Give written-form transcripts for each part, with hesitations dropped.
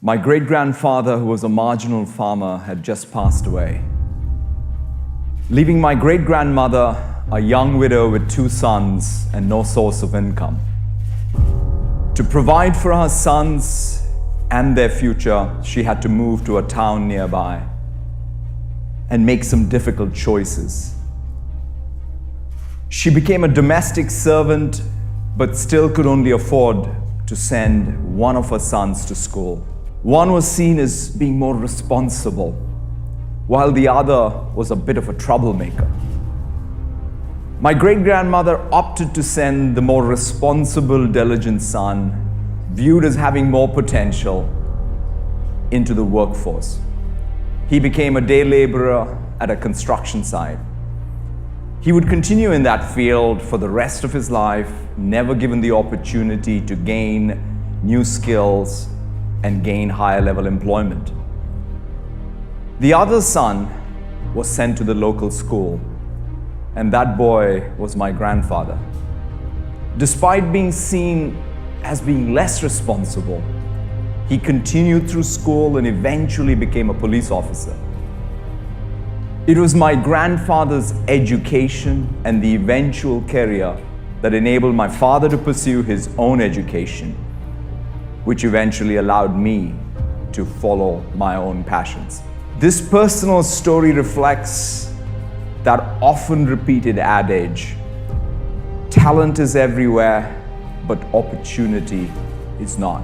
My great-grandfather, who was a marginal farmer, had just passed away, leaving my great-grandmother, a young widow with 2 sons and no source of income. To provide for her sons and their future, she had to move to a town nearby and make some difficult choices. She became a domestic servant, but still could only afford to send one of her sons to school. One was seen as being more responsible, while the other was a bit of a troublemaker. My great-grandmother opted to send the more responsible, diligent son, viewed as having more potential, into the workforce. He became a day laborer at a construction site. He would continue in that field for the rest of his life, never given the opportunity to gain new skills and gain higher level employment. The other son was sent to the local school, and that boy was my grandfather. Despite being seen as being less responsible, he continued through school and eventually became a police officer. It was my grandfather's education and the eventual career that enabled my father to pursue his own education, which eventually allowed me to follow my own passions. This personal story reflects that often repeated adage, talent is everywhere, but opportunity is not.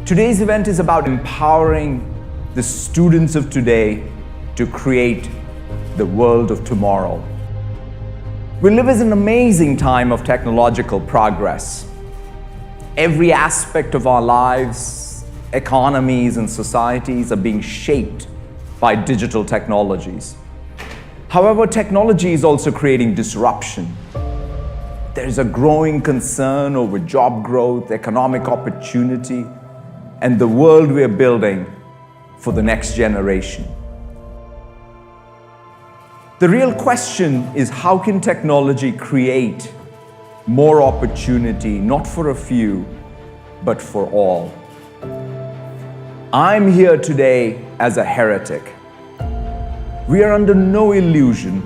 Today's event is about empowering the students of today to create the world of tomorrow. We live in an amazing time of technological progress. Every aspect of our lives, economies, and societies are being shaped by digital technologies. However, technology is also creating disruption. There is a growing concern over job growth, economic opportunity, and the world we are building for the next generation. The real question is, how can technology create more opportunity, not for a few, but for all? I'm here today as a heretic. We are under no illusion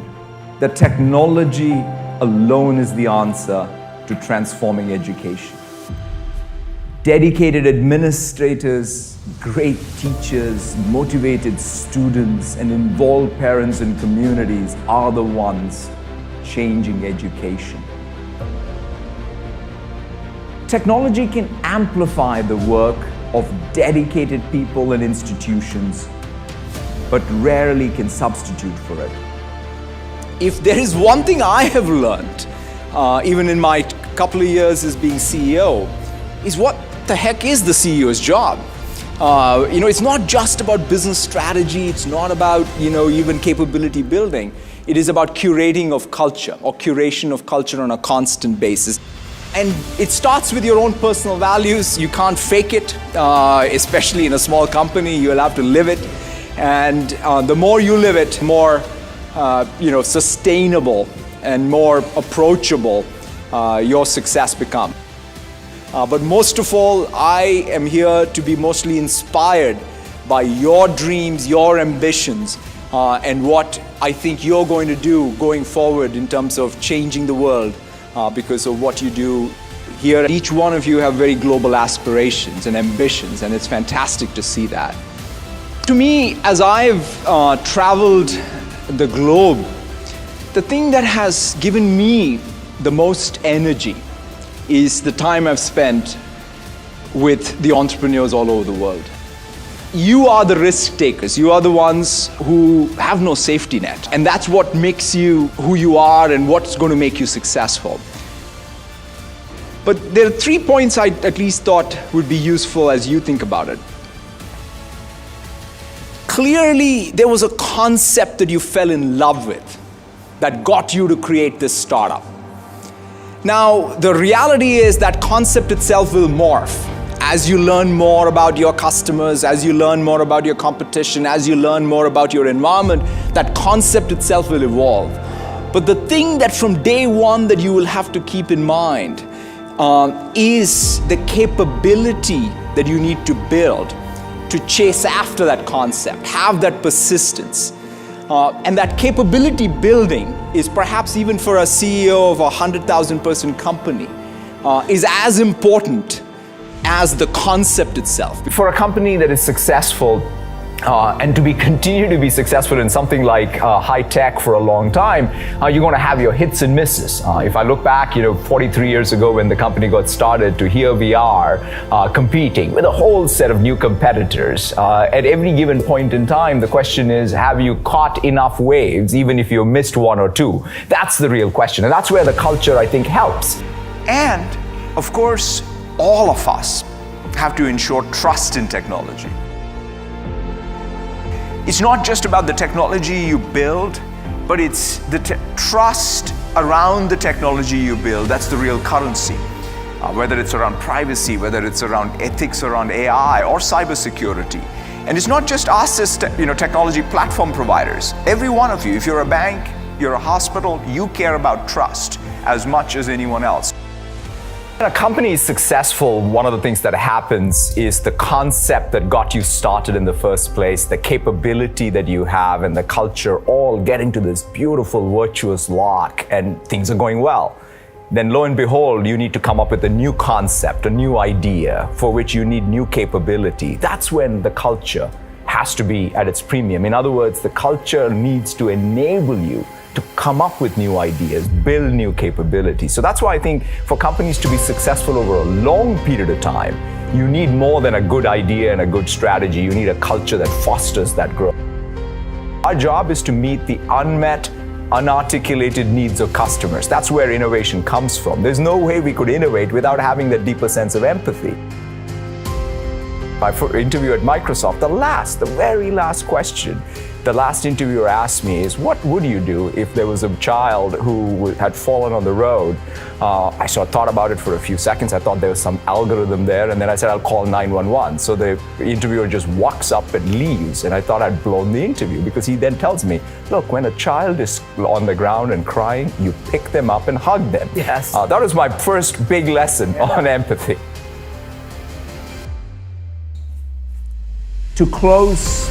that technology alone is the answer to transforming education. Dedicated administrators, great teachers, motivated students, and involved parents and communities are the ones changing education. Technology can amplify the work of dedicated people and institutions, but rarely can substitute for it. If there is one thing I have learned, even in my couple of years as being CEO, is what the heck is the CEO's job? It's not just about business strategy, it's not about, even capability building. It is about curating of culture or curation of culture on a constant basis. And it starts with your own personal values. You can't fake it, especially in a small company. You'll have to live it. And the more you live it, more sustainable and more approachable your success becomes. But most of all, I am here to be mostly inspired by your dreams, your ambitions, and what I think you're going to do going forward in terms of changing the world because of what you do here. Each one of you have very global aspirations and ambitions, and it's fantastic to see that. To me, as I've traveled the globe, the thing that has given me the most energy is the time I've spent with the entrepreneurs all over the world. You are the risk takers. You are the ones who have no safety net. And that's what makes you who you are and what's going to make you successful. But there are 3 points I at least thought would be useful as you think about it. Clearly, there was a concept that you fell in love with that got you to create this startup. Now, the reality is that concept itself will morph. As you learn more about your customers, as you learn more about your competition, as you learn more about your environment, that concept itself will evolve. But the thing that from day one that you will have to keep in mind is the capability that you need to build to chase after that concept, have that persistence. And that capability building is perhaps even for a CEO of a 100,000 person company, is as important as the concept itself. For a company that is successful, and to continue to be successful in something like high tech for a long time, you're going to have your hits and misses. If I look back, 43 years ago when the company got started to here we are competing with a whole set of new competitors. At every given point in time, the question is, have you caught enough waves, even if you missed one or two? That's the real question. And that's where the culture, I think, helps. And, of course, all of us have to ensure trust in technology. It's not just about the technology you build, but it's the trust around the technology you build. That's the real currency. Whether it's around privacy, whether it's around ethics around AI or cybersecurity. And it's not just us as technology platform providers. Every one of you, if you're a bank, you're a hospital, you care about trust as much as anyone else. When a company is successful, one of the things that happens is the concept that got you started in the first place, the capability that you have, and the culture all get into this beautiful virtuous lock, and things are going well. Then lo and behold, you need to come up with a new concept, a new idea for which you need new capability. That's when the culture has to be at its premium. In other words, the culture needs to enable you to come up with new ideas, build new capabilities. So that's why I think for companies to be successful over a long period of time, you need more than a good idea and a good strategy. You need a culture that fosters that growth. Our job is to meet the unmet, unarticulated needs of customers. That's where innovation comes from. There's no way we could innovate without having that deeper sense of empathy. My interview at Microsoft, the very last question the last interviewer asked me is, what would you do if there was a child who had fallen on the road? I sort of thought about it for a few seconds. I thought there was some algorithm there, and then I said, I'll call 911. So the interviewer just walks up and leaves, and I thought I'd blown the interview, because he then tells me, look, when a child is on the ground and crying, you pick them up and hug them. Yes. That was my first big lesson on empathy. To close,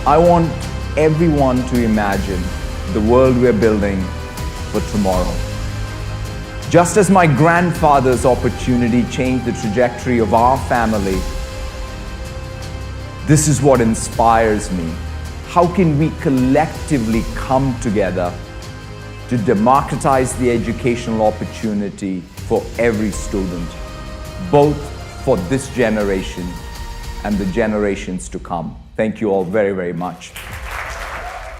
I want everyone to imagine the world we're building for tomorrow. Just as my grandfather's opportunity changed the trajectory of our family, this is what inspires me. How can we collectively come together to democratize the educational opportunity for every student, both for this generation and the generations to come? Thank you all very, very much.